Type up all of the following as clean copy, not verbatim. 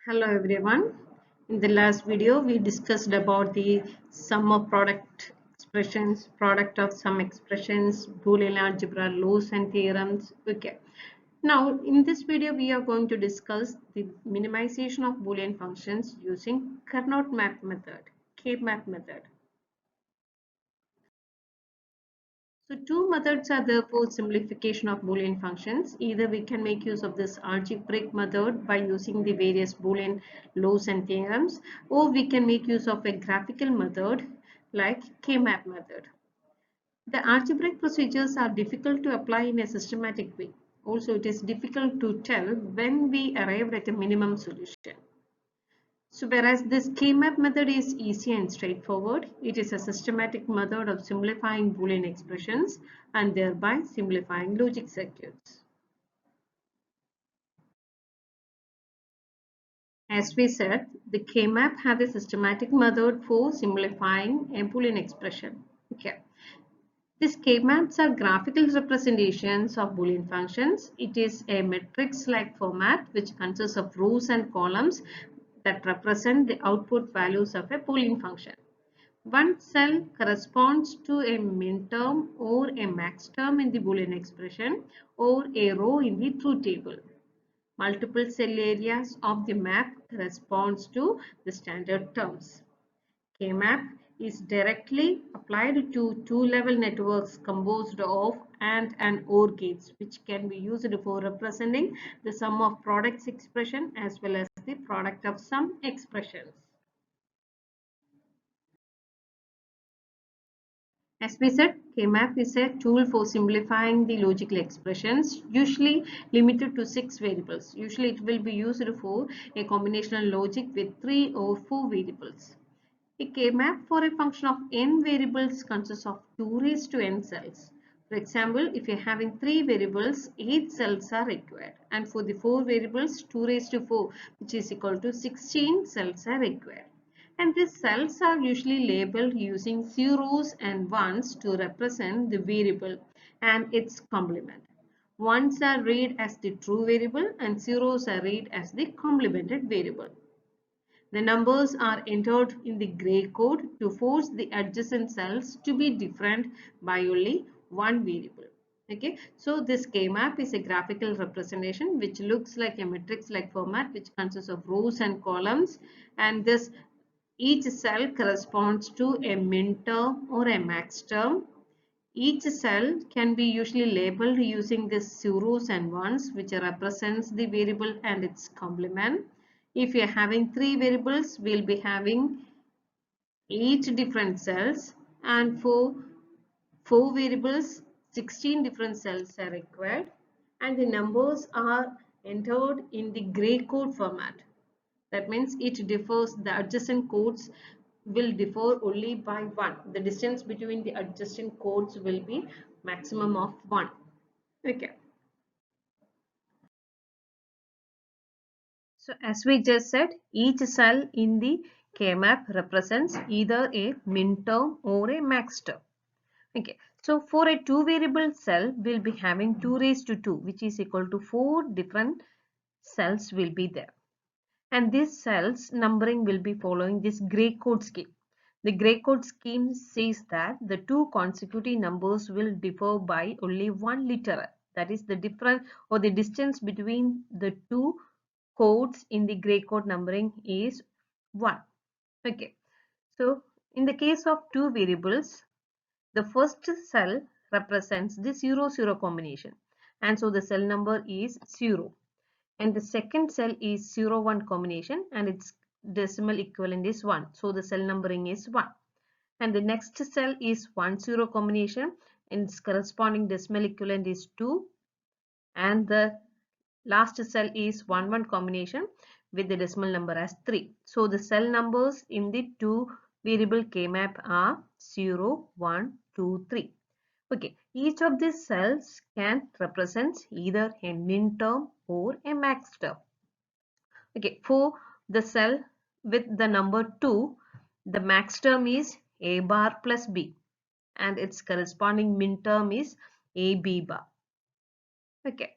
Hello everyone. In the last video, we discussed about the sum of product expressions, product of sum expressions, Boolean algebra, laws and theorems. Okay. Now, in this video, we are going to discuss the minimization of Boolean functions using Carnot map method, K-map method. So two methods are there for simplification of Boolean functions. Either we can make use of this algebraic method by using the various Boolean laws and theorems, or we can make use of a graphical method like K-map method. The algebraic procedures are difficult to apply in a systematic way. Also, it is difficult to tell when we arrived at a minimum solution. So whereas this K-map method is easy and straightforward, it is a systematic method of simplifying Boolean expressions and thereby simplifying logic circuits. As we said, the K-map has a systematic method for simplifying a Boolean expression. Okay. These K-maps are graphical representations of Boolean functions. It is a matrix-like format which consists of rows and columns that represent the output values of a Boolean function. One cell corresponds to a min term or a max term in the Boolean expression or a row in the truth table. Multiple cell areas of the map corresponds to the standard terms. K-map is directly applied to two-level networks composed of and OR gates, which can be used for representing the sum of products expression as well as the product of sum expressions. As we said, K-map is a tool for simplifying the logical expressions, usually limited to 6 variables. Usually it will be used for a combinational logic with 3 or 4 variables. A K-map for a function of n variables consists of 2 raised to n cells. For example, if you are having 3 variables, 8 cells are required. And for the 4 variables, 2 raised to 4, which is equal to 16 cells are required. And these cells are usually labeled using zeros and ones to represent the variable and its complement. Ones are read as the true variable and zeros are read as the complemented variable. The numbers are entered in the gray code to force the adjacent cells to be different by only one variable. Okay, so this K-map is a graphical representation which looks like a matrix-like format which consists of rows and columns, and this each cell corresponds to a min term or a max term. Each cell can be usually labeled using the zeros and ones, which represents the variable and its complement. If you are having 3 variables, we will be having 8 different cells, and for 4 variables, 16 different cells are required, and the numbers are entered in the gray code format. That means it differs, the adjacent codes will differ only by 1. The distance between the adjacent codes will be maximum of 1. Okay. So as we just said, each cell in the K-map represents either a min term or a max term. Okay. So for a 2 variable cell, we'll be having 2 raised to 2, which is equal to 4 different cells will be there. And these cells numbering will be following this gray code scheme. The gray code scheme says that the two consecutive numbers will differ by only one literal. That is the difference or the distance between the two codes in the gray code numbering is 1. Okay. So in the case of two variables, the first cell represents the 0, 0 combination. And so the cell number is 0. And the second cell is 0, 1 combination and its decimal equivalent is 1. So the cell numbering is 1. And the next cell is 1, 0 combination and its corresponding decimal equivalent is 2. And the last cell is 1, 1 combination with the decimal number as 3. So the cell numbers in the two variable K-map are 0, 1, 2, 3. Okay, each of these cells can represent either a min term or a max term. Okay, for the cell with the number 2, the max term is a bar plus b and its corresponding min term is ab bar. Okay.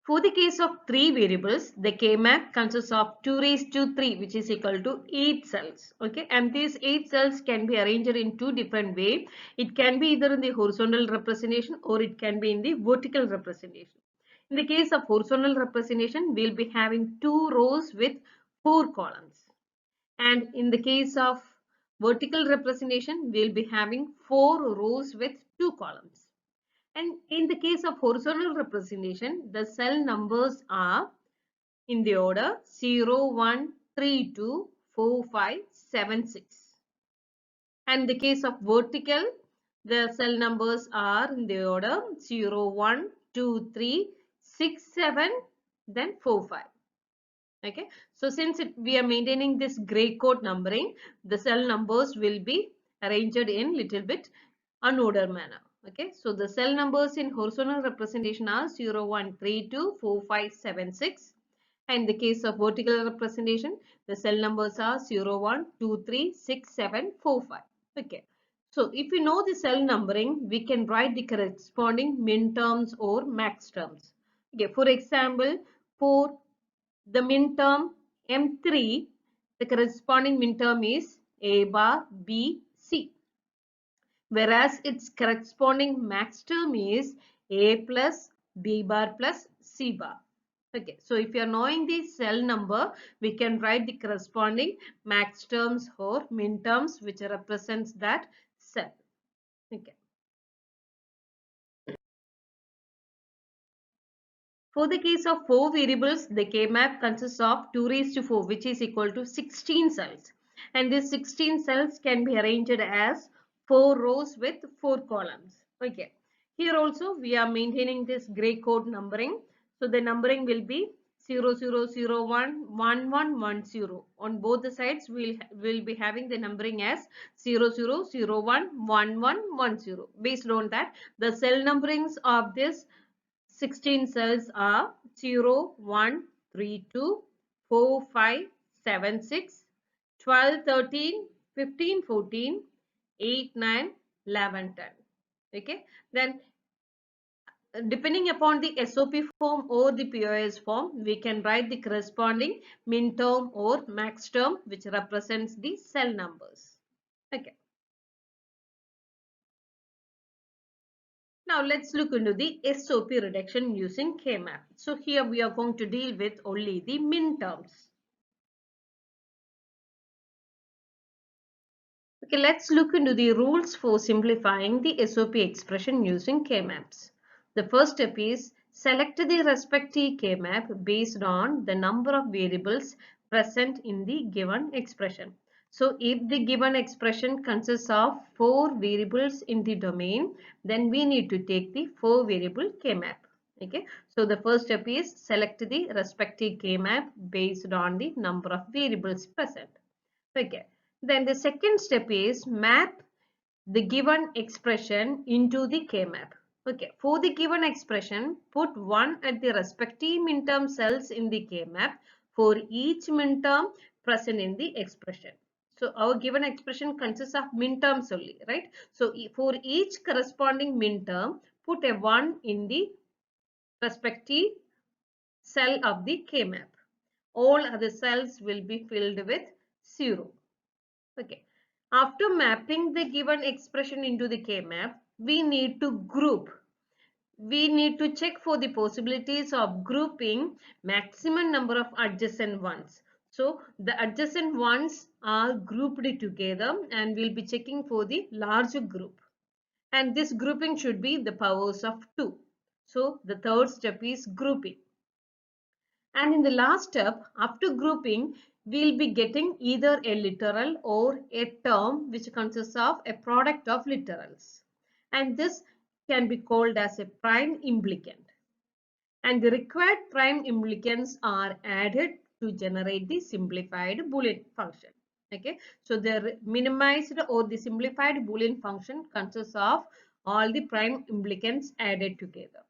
For the case of 3 variables, the K-map consists of 2 raised to 3, which is equal to 8 cells. Okay, and these 8 cells can be arranged in two different ways. It can be either in the horizontal representation or it can be in the vertical representation. In the case of horizontal representation, we'll be having 2 rows with 4 columns. And in the case of vertical representation, we'll be having 4 rows with 2 columns. And in the case of horizontal representation, the cell numbers are in the order 0, 1, 3, 2, 4, 5, 7, 6. And in the case of vertical, the cell numbers are in the order 0, 1, 2, 3, 6, 7, then 4, 5. Okay, so since we are maintaining this gray code numbering, the cell numbers will be arranged in little bit unordered manner. Okay, so the cell numbers in horizontal representation are 0, 1, 3, 2, 4, 5, 7, 6. And in the case of vertical representation, the cell numbers are 0, 1, 2, 3, 6, 7, 4, 5. Okay, so if we know the cell numbering, we can write the corresponding min terms or max terms. Okay, for example, for the min term M3, the corresponding min term is A bar B C, whereas its corresponding max term is A plus B bar plus C bar. Okay, so if you are knowing the cell number, we can write the corresponding max terms or min terms which represents that cell. Okay. For the case of 4 variables, the K-map consists of 2 raised to 4, which is equal to 16 cells. And these 16 cells can be arranged as 4 rows with 4 columns. Okay. Here also we are maintaining this gray code numbering. So the numbering will be 0, 0, 0, 1, 1, 1, 1, 0. On both the sides, we'll be having the numbering as 0, 0, 0, 1, 1, 1, 1, 0. Based on that, the cell numberings of this 16 cells are 0, 1, 3, 2, 4, 5, 7, 6, 12, 13, 15, 14, 8, 9, 11, 10. Okay. Then depending upon the SOP form or the POS form, we can write the corresponding min term or max term which represents the cell numbers. Okay. Now let's look into the SOP reduction using K-map. So here we are going to deal with only the min terms. Okay, let's look into the rules for simplifying the SOP expression using K-maps. The first step is select the respective K-map based on the number of variables present in the given expression. So if the given expression consists of 4 variables in the domain, then we need to take the 4 variable K-map. Okay, so the first step is select the respective K-map based on the number of variables present. Okay, then the second step is map the given expression into the K-map. Okay, for the given expression, put 1 at the respective minterm cells in the K-map for each minterm present in the expression. So our given expression consists of minterms only, right? So for each corresponding minterm, put a 1 in the respective cell of the K-map. All other cells will be filled with 0. Okay. After mapping the given expression into the K-map, we need to group. We need to check for the possibilities of grouping maximum number of adjacent ones. So the adjacent ones are grouped together and we'll be checking for the larger group. And this grouping should be the powers of 2. So the third step is grouping. And in the last step, after grouping, we'll be getting either a literal or a term which consists of a product of literals. And this can be called as a prime implicant. And the required prime implicants are added to generate the simplified Boolean function. Okay, so the minimized or the simplified Boolean function consists of all the prime implicants added together.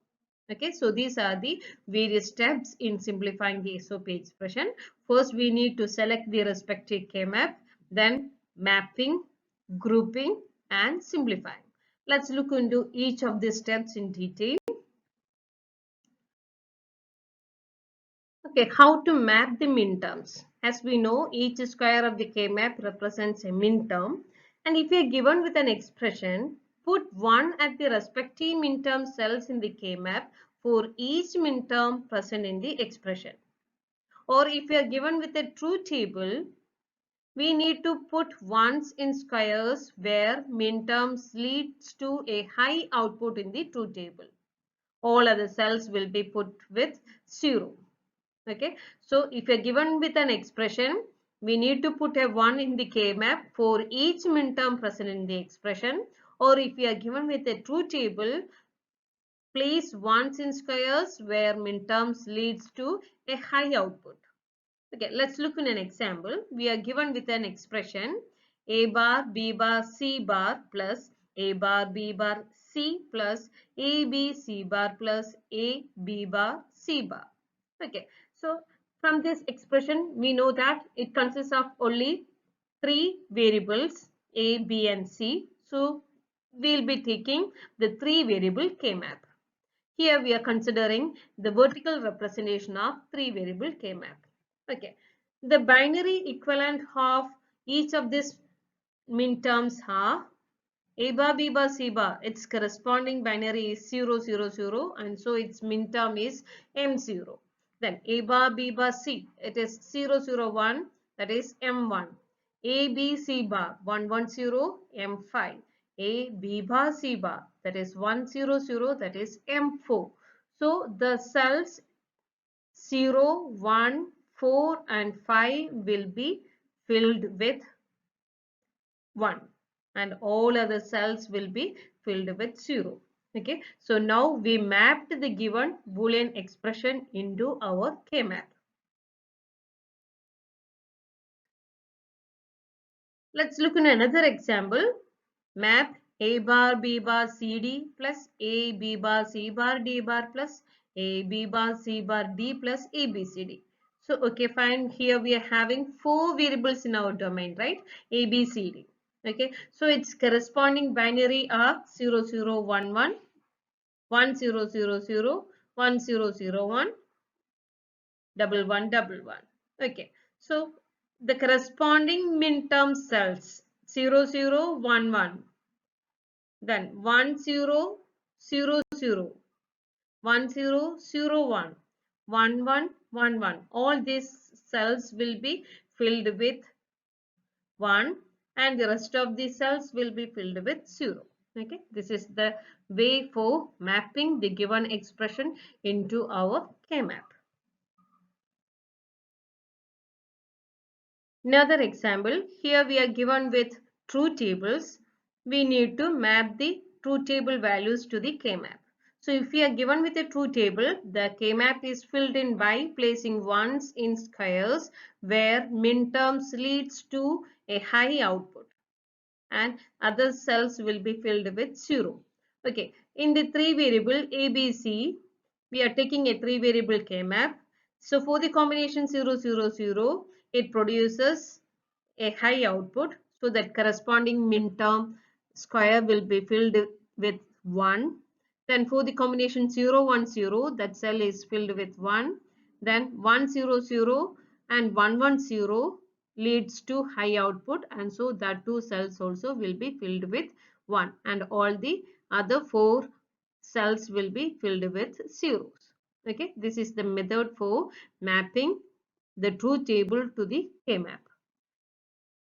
Okay, so these are the various steps in simplifying the SOP expression. First, we need to select the respective K-map, then mapping, grouping, and simplifying. Let's look into each of these steps in detail. Okay, how to map the minterms? As we know, each square of the K-map represents a minterm. And if you are given with an expression, put 1 at the respective minterm cells in the K-map for each minterm present in the expression. Or if you are given with a true table, we need to put ones in squares where minterms leads to a high output in the true table. All other cells will be put with 0. Okay, so if you're given with an expression, we need to put a 1 in the K-map for each minterm present in the expression. Or if we are given with a true table, place ones in squares where minterms leads to a high output. Okay, let's look in an example. We are given with an expression a bar, b bar, c bar plus a bar, b bar, c plus a, b, c bar plus a, b bar, c bar. Okay, so from this expression, we know that it consists of only 3 variables a, b and c. So we'll be taking the 3 variable K-map. Here we are considering the vertical representation of 3 variable K-map. Okay, the binary equivalent of each of these minterms are a bar, b bar, c bar. Its corresponding binary is 0, 0, 0, and so its minterm is m0. Then a bar, b bar, c. It is 0, 0, 1. That is m1. A, b, c bar 1, 1, 0, m5. A, b bar, c bar. That is 1, 0, 0. That is m4. So the cells 0, 1, 4 and 5 will be filled with 1 and all other cells will be filled with 0. Okay, so now we mapped the given Boolean expression into our K-map. Let's look at another example. Map a bar, b bar, c d plus a, b bar, c bar, d bar plus a, b bar, c bar, d plus a, b, c, d. So, okay, fine. Here we are having 4 variables in our domain, right? A, B, C, D. Okay, so its corresponding binary are 0, 0, 1, 1, 1, 0, 0, 0, 1, 0, 0, 1, double 1, double 1. Okay, so the corresponding minterm cells 0, 0, 1, 1. Then 1 0 0 0 1 0 0 1 1 1 1 1. All these cells will be filled with 1 and the rest of the cells will be filled with 0. Okay, this is the way for mapping the given expression into our K-map. Another example, here we are given with true tables. We need to map the true table values to the K-map. So if we are given with a true table, the K-map is filled in by placing ones in squares where minterms leads to a high output and other cells will be filled with 0. Okay, in the 3 variable ABC, we are taking a 3 variable K-map. So for the combination 0, 0, 0, it produces a high output. So that corresponding minterm square will be filled with 1. Then for the combination 0, 1, 0, that cell is filled with 1. Then 1, 0, 0 and 1, 1, 0 leads to high output and so that two cells also will be filled with 1 and all the other 4 cells will be filled with zeros. Okay, this is the method for mapping the true table to the K-map.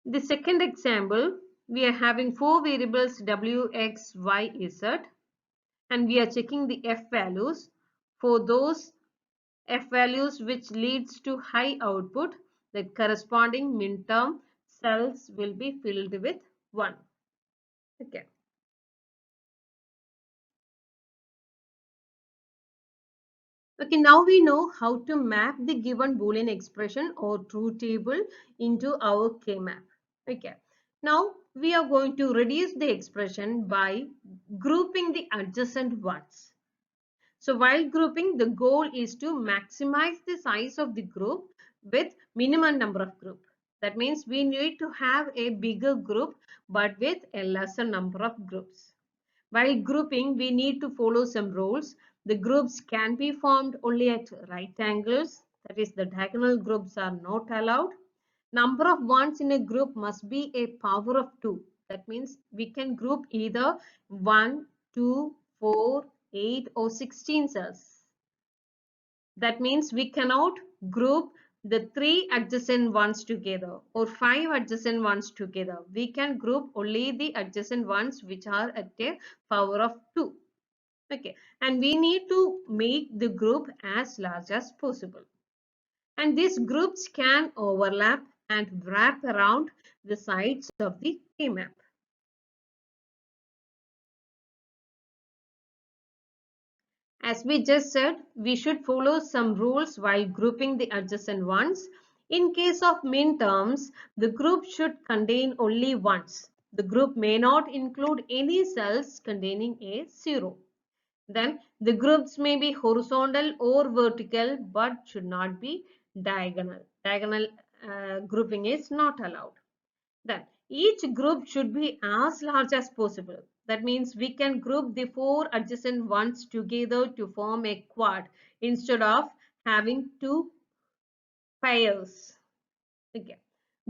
The second example, we are having 4 variables w, x, y, z and we are checking the f values. For those f values which leads to high output, the corresponding minterm cells will be filled with 1. Okay. Okay, now we know how to map the given Boolean expression or true table into our K-map. Okay. Now we are going to reduce the expression by grouping the adjacent ones. So while grouping, the goal is to maximize the size of the group with minimum number of group. That means we need to have a bigger group but with a lesser number of groups. While grouping, we need to follow some rules. The groups can be formed only at right angles. That is, the diagonal groups are not allowed. Number of ones in a group must be a power of 2. That means we can group either 1, 2, 4, 8 or 16 cells. That means we cannot group the 3 adjacent ones together or 5 adjacent ones together. We can group only the adjacent ones which are at a power of 2. Okay, and we need to make the group as large as possible. And these groups can overlap and wrap around the sides of the K-map. As we just said, we should follow some rules while grouping the adjacent ones. In case of min terms, the group should contain only ones. The group may not include any cells containing a 0. Then the groups may be horizontal or vertical but should not be diagonal. Diagonal grouping is not allowed. Then each group should be as large as possible. That means we can group the 4 adjacent ones together to form a quad instead of having 2 pairs. Okay.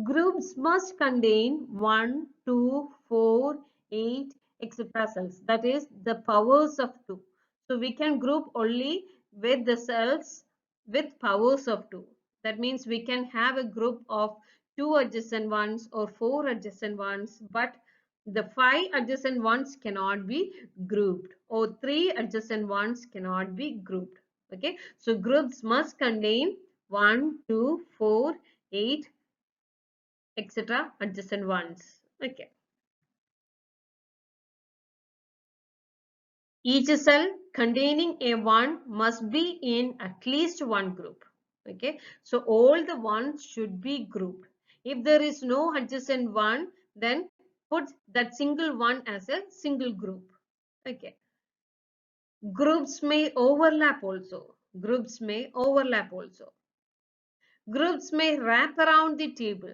Groups must contain 1, 2, 4, 8, etc. cells. That is the powers of 2. So we can group only with the cells with powers of 2. That means we can have a group of 2 adjacent ones or 4 adjacent ones, but the 5 adjacent ones cannot be grouped or 3 adjacent ones cannot be grouped. Okay. So groups must contain 1, 2, 4, 8, etc. adjacent ones. Okay. Each cell containing a 1 must be in at least one group. Okay. So all the ones should be grouped. If there is no adjacent one, then put that single one as a single group. Okay. Groups may overlap also. Groups may overlap also. Groups may wrap around the table.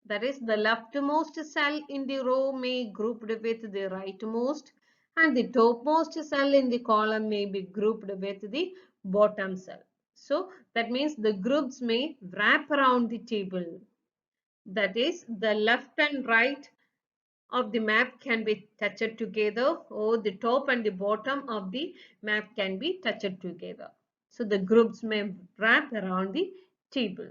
That is, the leftmost cell in the row may grouped with the rightmost, and the topmost cell in the column may be grouped with the bottom cell. So that means the groups may wrap around the table. That is, the left and right of the map can be touched together, or the top and the bottom of the map can be touched together. So the groups may wrap around the table.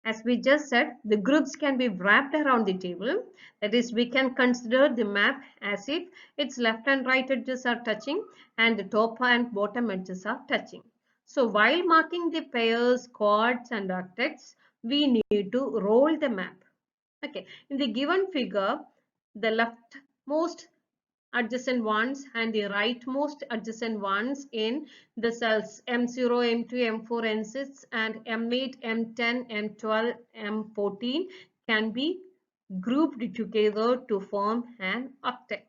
As we just said, the groups can be wrapped around the table. That is, we can consider the map as if its left and right edges are touching and the top and bottom edges are touching. So while marking the pairs, quads and octets, we need to roll the map. Okay, in the given figure, the leftmost adjacent ones and the rightmost adjacent ones in the cells M0, M2, M4, M6 and M8, M10, M12, M14 can be grouped together to form an octet.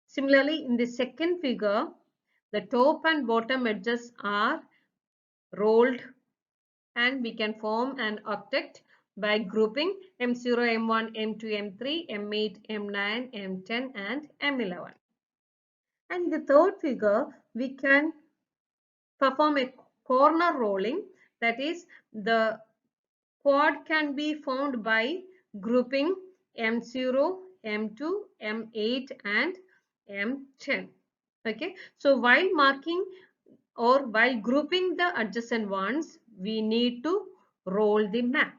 Similarly, in the second figure, the top and bottom edges are rolled and we can form an octet by grouping M0, M1, M2, M3, M8, M9, M10 and M11. And in the third figure, we can perform a corner rolling. That is, the quad can be formed by grouping M0, M2, M8 and M10. Okay. So while marking or while grouping the adjacent ones, we need to roll the map.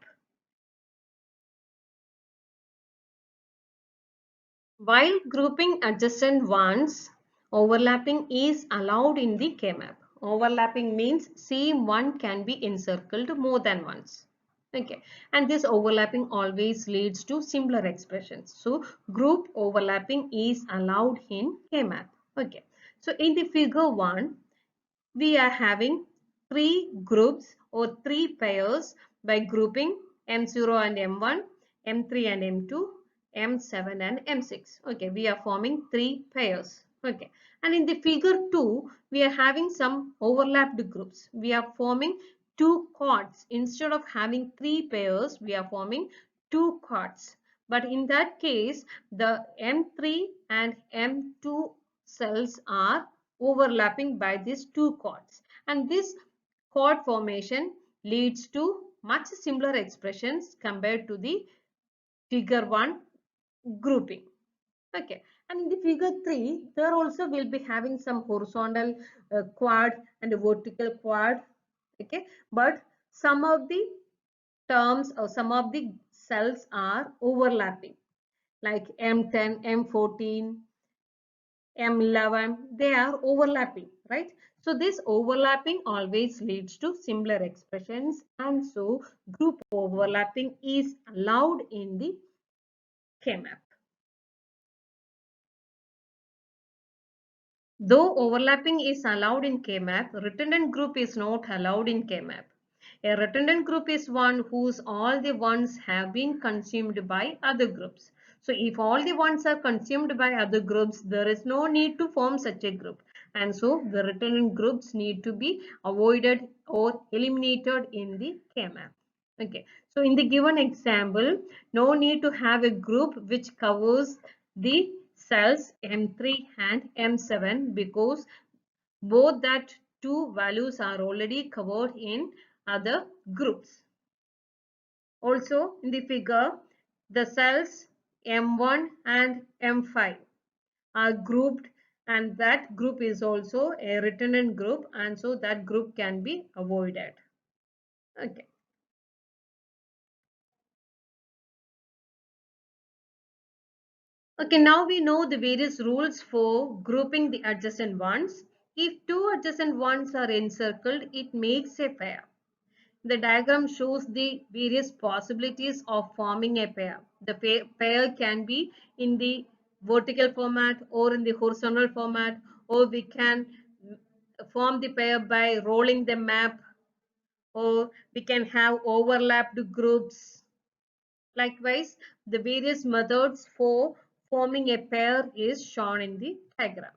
While grouping adjacent ones, overlapping is allowed in the K-map. Overlapping means same one can be encircled more than once. Okay, and this overlapping always leads to similar expressions. So group overlapping is allowed in K-map. Okay, so in the figure 1, we are having 3 groups or 3 pairs by grouping M0 and M1, M3 and M2, M7 and M6. Okay, we are forming 3 pairs. Okay, and in the figure 2, we are having some overlapped groups. We are forming 2 quads. Instead of having 3 pairs, we are forming 2 quads. But in that case, the M3 and M2 cells are overlapping by these two chords, and this chord formation leads to much similar expressions compared to the figure 1 grouping. Okay, and in the figure 3 there also will be having some horizontal quad and a vertical quad. Okay, but some of the terms or some of the cells are overlapping, like M10, M14, M11, they are overlapping, right? So this overlapping always leads to similar expressions, and so group overlapping is allowed in the KMAP. Though overlapping is allowed in KMAP, redundant group is not allowed in KMAP. A redundant group is one whose all the ones have been consumed by other groups. So if all the ones are consumed by other groups, there is no need to form such a group. And so the redundant groups need to be avoided or eliminated in the KMAP. Okay, so in the given example, no need to have a group which covers the cells M3 and M7 because both that two values are already covered in other groups. Also in the figure, the cells M1 and M5 are grouped, and that group is also a redundant group, and so that group can be avoided. Okay. Okay, now we know the various rules for grouping the adjacent ones. If two adjacent ones are encircled, it makes a pair. The diagram shows the various possibilities of forming a pair. The pair can be in the vertical format or in the horizontal format, or we can form the pair by rolling the map, or we can have overlapped groups. Likewise, the various methods for forming a pair is shown in the diagram.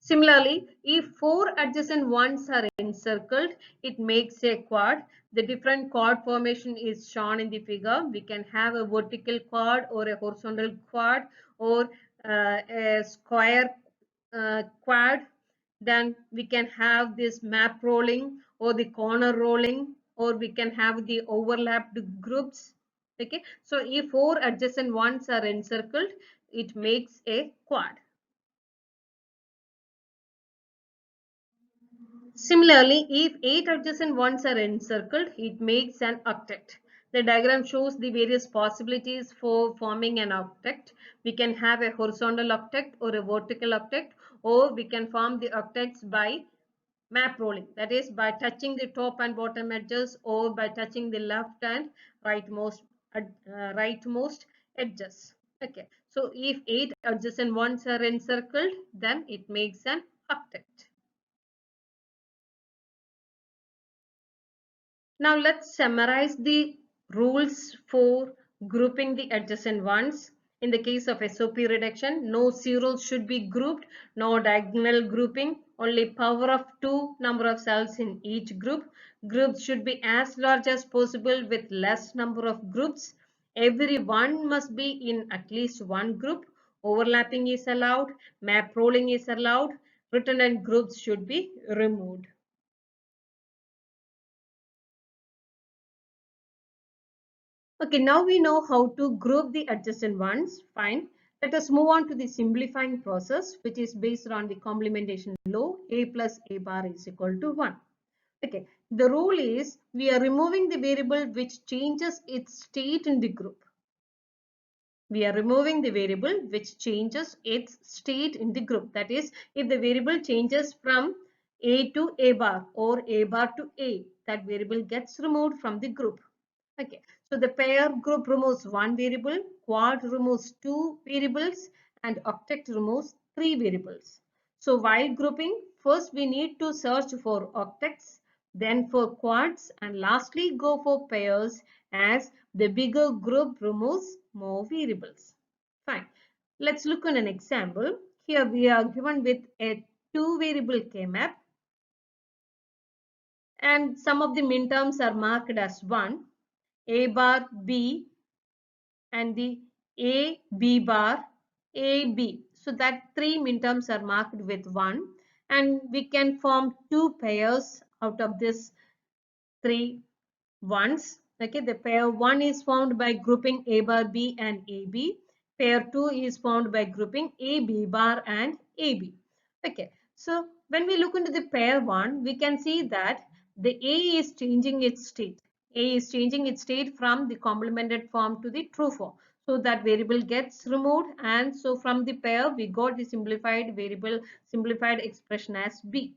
Similarly, if four adjacent ones are encircled, it makes a quad. The different chord formation is shown in the figure. We can have a vertical quad or a horizontal quad or a square quad. Then we can have this map rolling or the corner rolling, or we can have the overlapped groups. Okay, so if four adjacent ones are encircled, it makes a quad. Similarly, if 8 adjacent ones are encircled, it makes an octet. The diagram shows the various possibilities for forming an octet. We can have a horizontal octet or a vertical octet, or we can form the octets by map rolling, that is by touching the top and bottom edges, or by touching the left and rightmost edges. Okay, so if 8 adjacent ones are encircled, then it makes an octet. Now let's summarize the rules for grouping the adjacent ones. In the case of SOP reduction, no zeros should be grouped, no diagonal grouping, only power of 2 number of cells in each group. Groups should be as large as possible with less number of groups. Every one must be in at least one group. Overlapping is allowed, map rolling is allowed, redundant groups should be removed. Okay, now we know how to group the adjacent ones. Fine. Let us move on to the simplifying process, which is based on the complementation law. A plus A bar is equal to 1. Okay, the rule is we are removing the variable which changes its state in the group. We are removing the variable which changes its state in the group. That is, if the variable changes from A to A bar or A bar to A, that variable gets removed from the group. Okay, so the pair group removes one variable, quad removes two variables, and octet removes three variables. So while grouping, first we need to search for octets, then for quads, and lastly go for pairs, as the bigger group removes more variables. Fine. Let's look at an example. Here we are given with a two variable KMAP, and some of the min terms are marked as 1. A bar B and the A, B bar, A, B. So that three minterms are marked with 1, and we can form two pairs out of this three ones. Okay, the pair 1 is formed by grouping A bar B and AB. Pair 2 is formed by grouping AB bar and AB. Okay, so when we look into the pair 1, we can see that the A is changing its state. A is changing its state from the complemented form to the true form. So that variable gets removed, and so from the pair we got the simplified variable, simplified expression as B.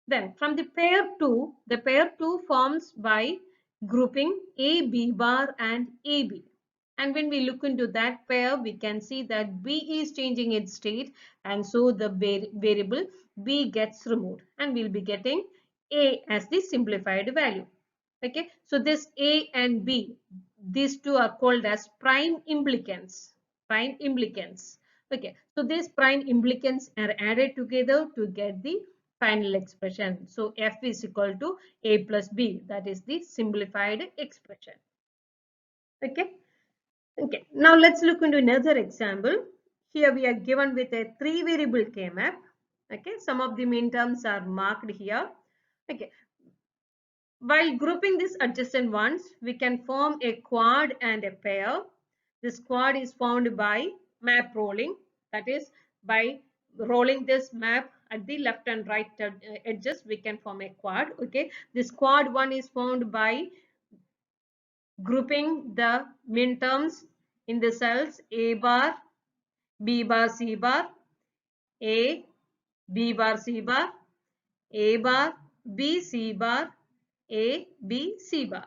Then from the pair 2 forms by grouping A, B bar and AB. And when we look into that pair, we can see that B is changing its state, and so the variable B gets removed, and we'll be getting A as the simplified value. Okay, so this A and B, these two are called as prime implicants. Prime implicants. Okay, so these prime implicants are added together to get the final expression. So F is equal to A plus B. That is the simplified expression. Okay. Okay. Now let's look into another example. Here we are given with a three variable K map. Okay. Some of the min terms are marked here. Okay. While grouping these adjacent ones, we can form a quad and a pair. This quad is formed by map rolling. That is, by rolling this map at the left and right edges, we can form a quad. Okay, this quad one is formed by grouping the min terms in the cells A bar, B bar, C bar, A, B bar, C bar, A bar, B, C bar, A, B, C bar.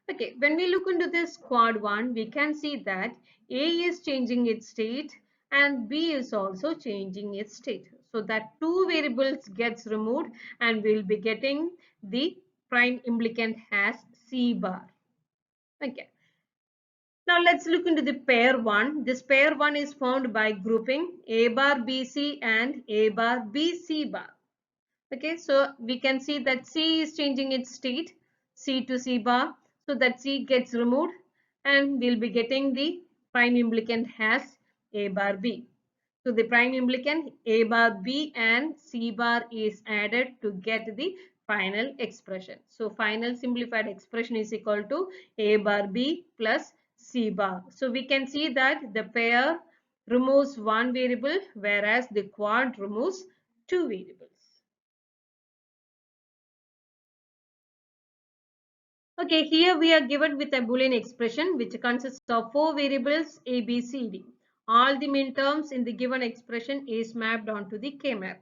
Okay, when we look into this quad 1, we can see that A is changing its state and B is also changing its state. So that two variables gets removed, and we'll be getting the prime implicant as C bar. Okay. Now let's look into the pair 1. This pair 1 is formed by grouping A bar BC and A bar BC bar. Okay, so we can see that C is changing its state, C to C bar, so that C gets removed, and we'll be getting the prime implicant as A bar B. So the prime implicant A bar B and C bar is added to get the final expression. So final simplified expression is equal to A bar B plus C bar. So we can see that the pair removes one variable, whereas the quad removes two variables. Okay, here we are given with a Boolean expression which consists of four variables A, B, C, D. All the min terms in the given expression is mapped onto the K map.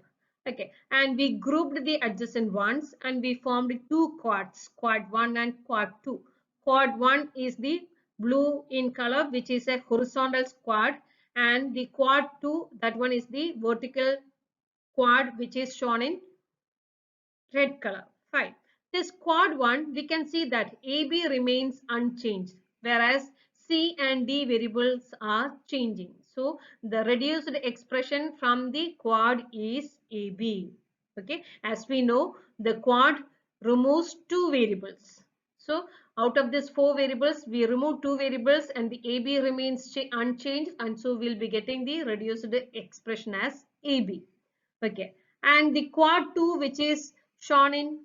Okay, and we grouped the adjacent ones and we formed two quads, quad 1 and quad 2. Quad 1 is the blue in color, which is a horizontal quad, and the quad 2, that one is the vertical quad, which is shown in red color. Fine. This quad 1, we can see that AB remains unchanged, whereas C and D variables are changing. So the reduced expression from the quad is AB. Okay, as we know, the quad removes two variables. So out of these four variables, we remove two variables and the AB remains unchanged, and so we'll be getting the reduced expression as AB. Okay, and the quad 2, which is shown in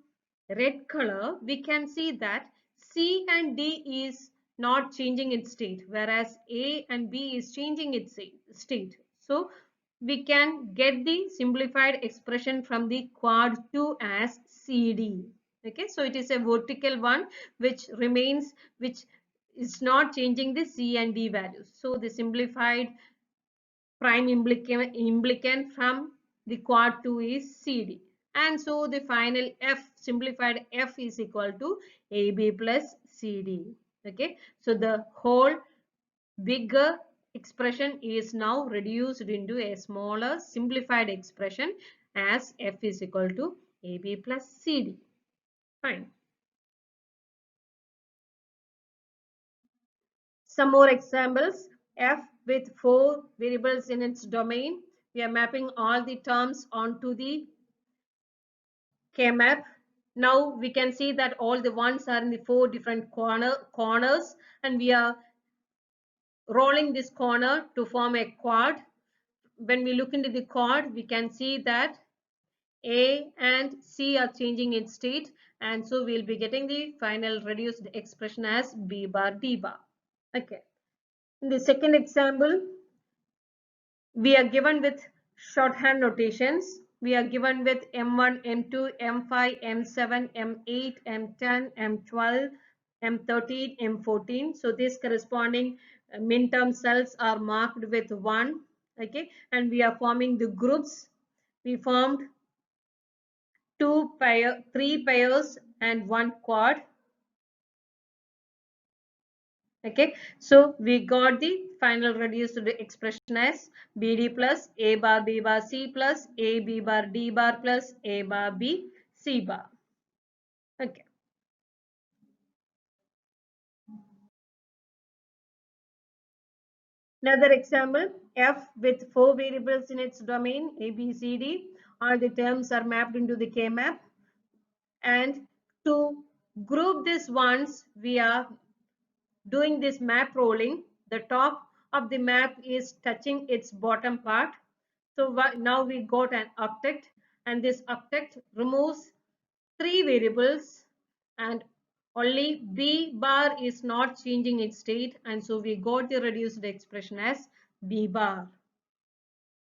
red color, we can see that C and D is not changing its state, whereas A and B is changing its state. So we can get the simplified expression from the quad 2 as CD. Okay, so it is a vertical one which remains, which is not changing the C and D values. So the simplified prime implicant from the quad 2 is CD. And so the final F, simplified F, is equal to AB plus CD. Okay, so the whole bigger expression is now reduced into a smaller simplified expression as F is equal to AB plus CD. Fine. Some more examples. F with four variables in its domain. We are mapping all the terms onto the K map. Now we can see that all the ones are in the four different corners, and we are rolling this corner to form a quad. When we look into the quad, we can see that A and C are changing its state, and so we'll be getting the final reduced expression as B bar D bar. Okay. In the second example, we are given with shorthand notations. We are given with M1, M2, M5, M7, M8, M10, M12, M13, M14. So these corresponding min-term cells are marked with 1. Okay, and we are forming the groups. We formed 3 pairs and 1 quad. Okay, so we got the final reduced expression as BD plus A bar B bar C plus A B bar D bar plus A bar B C bar. Okay. Another example, F with 4 variables in its domain A, B, C, D. All the terms are mapped into the K-map. And to group these ones, we are doing this map rolling. The top of the map is touching its bottom part. So now we got an octet, and this octet removes 3 variables, and only B bar is not changing its state, and so we got the reduced expression as B bar.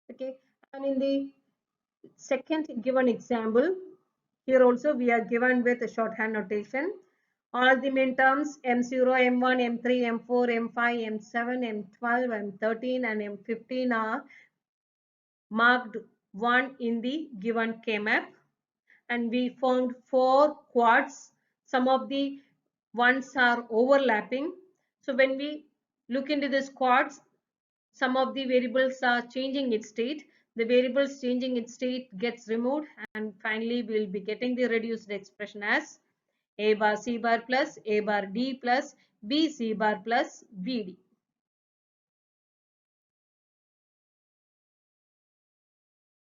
Okay, and in the second given example, here also we are given with a shorthand notation. All the minterms M0, M1, M3, M4, M5, M7, M12, M13 and M15 are marked 1 in the given K-map, and we formed 4 quads. Some of the ones are overlapping. So when we look into this quads, some of the variables are changing its state. The variables changing its state gets removed, and finally we will be getting the reduced expression as A bar C bar plus A bar D plus B C bar plus BD.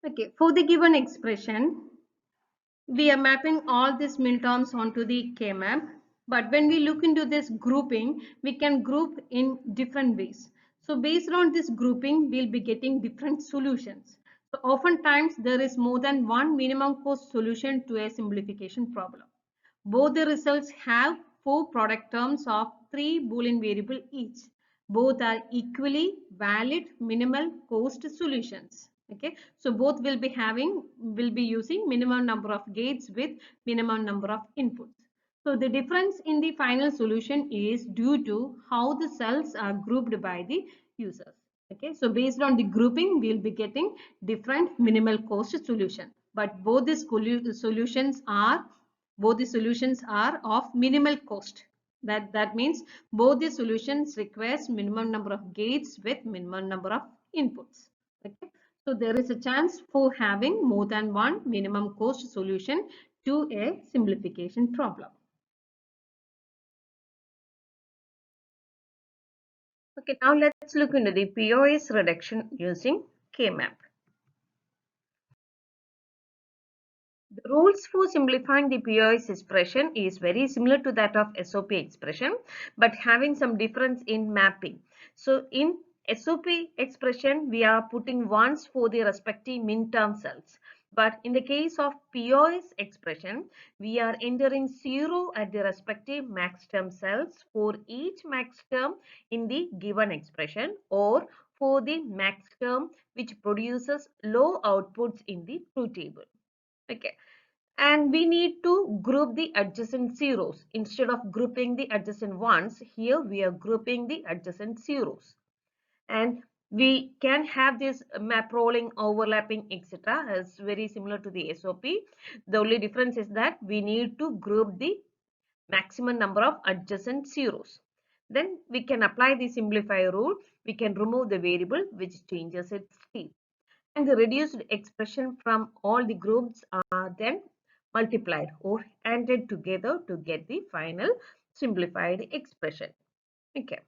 Okay, for the given expression, we are mapping all these minterms onto the K-map. But when we look into this grouping, we can group in different ways. So based on this grouping, we'll be getting different solutions. So oftentimes there is more than one minimum cost solution to a simplification problem. Both the results have 4 product terms of 3 Boolean variable each. Both are equally valid minimal cost solutions. Okay, so both will be using minimum number of gates with minimum number of inputs. So the difference in the final solution is due to how the cells are grouped by the users. Okay, so based on the grouping, we'll be getting different minimal cost solution. But both the solutions are of minimal cost. That means both the solutions requires minimum number of gates with minimum number of inputs. Okay, so there is a chance for having more than one minimum cost solution to a simplification problem. Okay, now let's look into the POS reduction using K-map. The rules for simplifying the POS expression is very similar to that of SOP expression, but having some difference in mapping. So in SOP expression, we are putting ones for the respective min-term cells. But in the case of POS expression, we are entering 0 at the respective max term cells for each max term in the given expression, or for the max term which produces low outputs in the truth table. Okay, and we need to group the adjacent zeros. Instead of grouping the adjacent ones, here we are grouping the adjacent zeros, and we can have this map rolling, overlapping, etc. as very similar to the SOP. The only difference is that we need to group the maximum number of adjacent zeros. Then we can apply the simplify rule. We can remove the variable which changes its state, and the reduced expression from all the groups are then multiplied or added together to get the final simplified expression. Okay.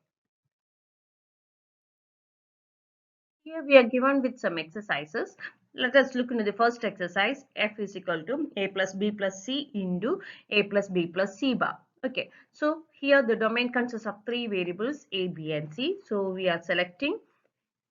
Here we are given with some exercises. Let us look into the first exercise. F is equal to A plus B plus C into A plus B plus C bar. Okay, so here the domain consists of three variables A, B, and C. So we are selecting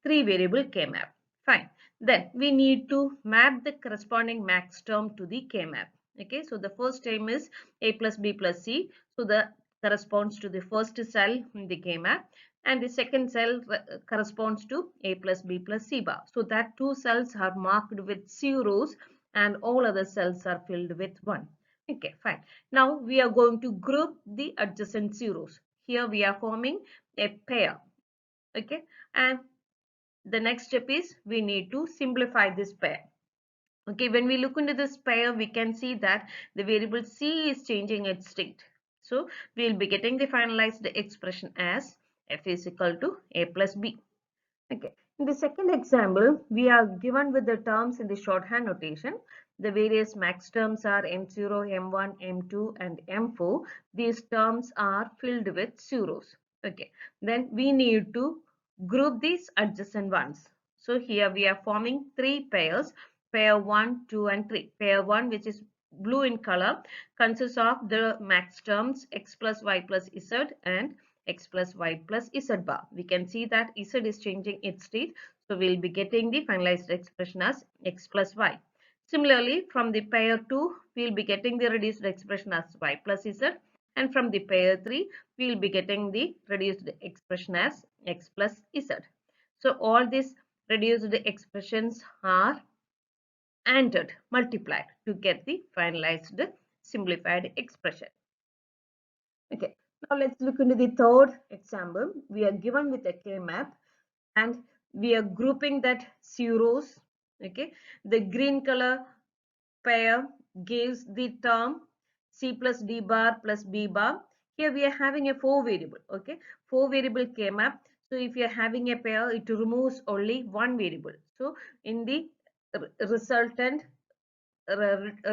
three variable K-map. Fine. Then we need to map the corresponding max term to the K-map. Okay, so the first term is A plus B plus C. So the corresponds to the first cell in the K-map, and the second cell corresponds to A plus B plus C bar. So that two cells are marked with zeros and all other cells are filled with 1. Okay, fine. Now we are going to group the adjacent zeros. Here we are forming a pair. Okay, and the next step is we need to simplify this pair. Okay, when we look into this pair, we can see that the variable C is changing its state. So we will be getting the finalized expression as f is equal to a plus b. Okay, in the second example, we are given with the terms in the shorthand notation. The various max terms are M0, M1, M2 and M4. These terms are filled with zeros. Okay, then we need to group these adjacent ones. So here we are forming three pairs, pair 1, 2 and 3. Pair 1, which is blue in color, consists of the max terms x plus y plus z and x plus y plus z bar. We can see that z is changing its state. So we'll be getting the finalized expression as x plus y. Similarly, from the pair 2, we'll be getting the reduced expression as y plus z. And from the pair 3, we'll be getting the reduced expression as x plus z. So all these reduced expressions are ANDed, multiplied to get the finalized simplified expression. Okay, now let's look into the third example. We are given with a K-map and we are grouping that zeros. Okay, the green color pair gives the term C plus D bar plus B bar. Here we are having a 4 variable. Okay, 4 variable K-map. So if you are having a pair, it removes only one variable. So in the resultant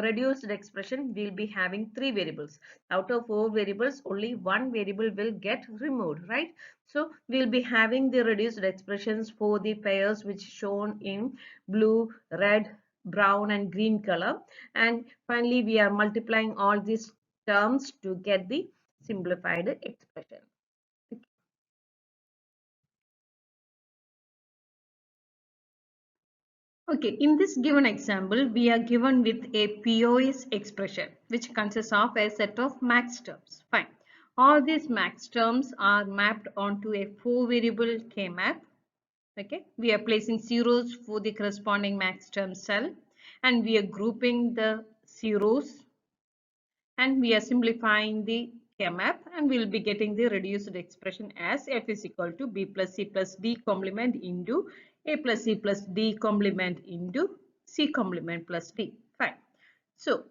reduced expression, we'll be having three variables. Out of four variables, only one variable will get removed, right? So we'll be having the reduced expressions for the pairs which shown in blue, red, brown and green color. And finally we are multiplying all these terms to get the simplified expression. Okay, in this given example, we are given with a POS expression which consists of a set of max terms. Fine. All these max terms are mapped onto a 4 variable K map. Okay, we are placing zeros for the corresponding max term cell and we are grouping the zeros and we are simplifying the K-map and we will be getting the reduced expression as f is equal to b plus c plus d complement into a plus c plus d complement into c complement plus d. Fine. So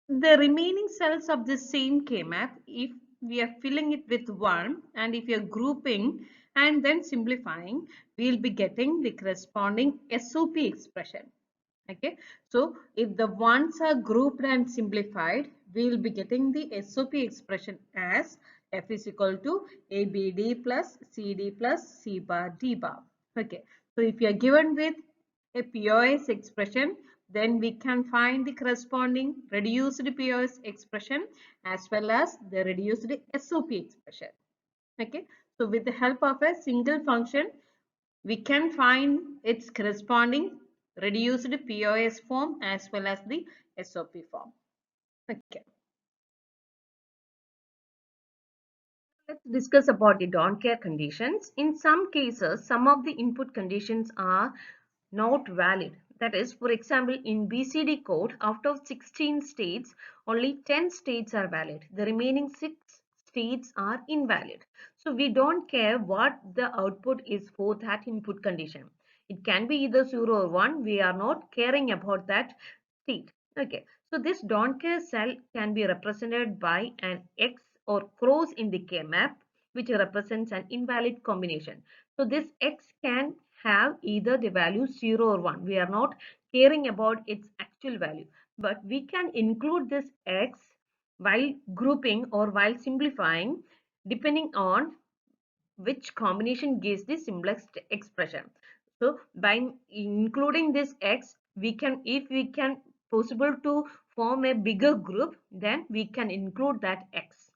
the remaining cells of the same K-map, if we are filling it with 1 and if you are grouping and then simplifying, we will be getting the corresponding SOP expression. Okay, so if the ones are grouped and simplified, we will be getting the SOP expression as f is equal to ABD plus CD plus C bar D bar. Okay, so if you are given with a POS expression, then we can find the corresponding reduced POS expression as well as the reduced SOP expression. Okay, so with the help of a single function, we can find its corresponding reduced POS form as well as the SOP form. Okay. Let's discuss about the don't care conditions. In some cases, some of the input conditions are not valid. That is, for example, in BCD code, out of 16 states, only 10 states are valid. The remaining 6 states are invalid. So we don't care what the output is for that input condition. It can be either 0 or 1. We are not caring about that state. Okay. So this don't care cell can be represented by an X or cross in the K-map, which represents an invalid combination. So this X can have either the value 0 or 1. We are not caring about its actual value, but we can include this X while grouping or while simplifying depending on which combination gives the simplest expression. So by including this X, we can, if we can possible to form a bigger group, then we can include that X.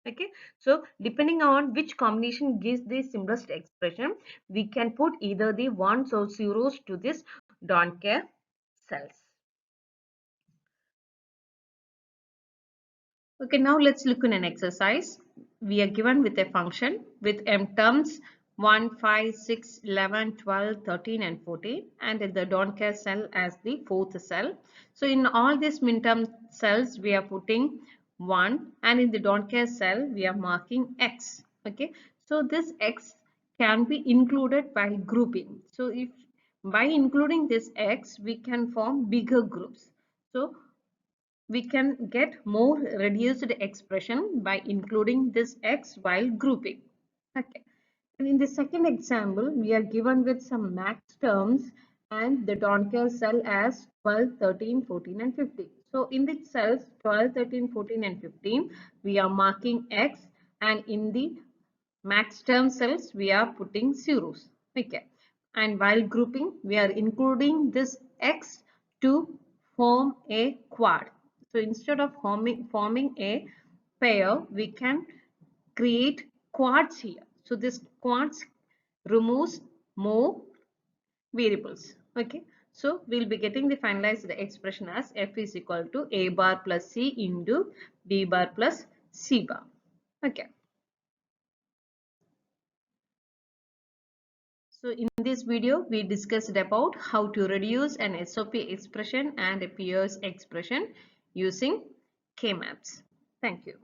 Okay, so depending on which combination gives the simplest expression, we can put either the ones or zeros to this don't care cells. Okay, now let's look at an exercise. We are given with a function with m terms 1, 5, 6, 11, 12, 13 and 14 and the don't care cell as the fourth cell. So in all these minterm cells we are putting 1 and in the don't care cell we are marking x. Okay, so this x can be included by grouping. So if by including this x we can form bigger groups. So we can get more reduced expression by including this x while grouping. Okay. And in the second example, we are given with some max terms and the don't care cell as 12, 13, 14 and 15. So in the cells 12, 13, 14 and 15, we are marking x and in the max term cells we are putting zeros. Okay, and while grouping we are including this x to form a quad. So instead of forming a pair we can create quads here. So this quads removes more variables. Okay, so we'll be getting the finalized expression as f is equal to a bar plus c into b bar plus c bar. Okay. So in this video, we discussed about how to reduce an SOP expression and a Peirce expression using K-maps. Thank you.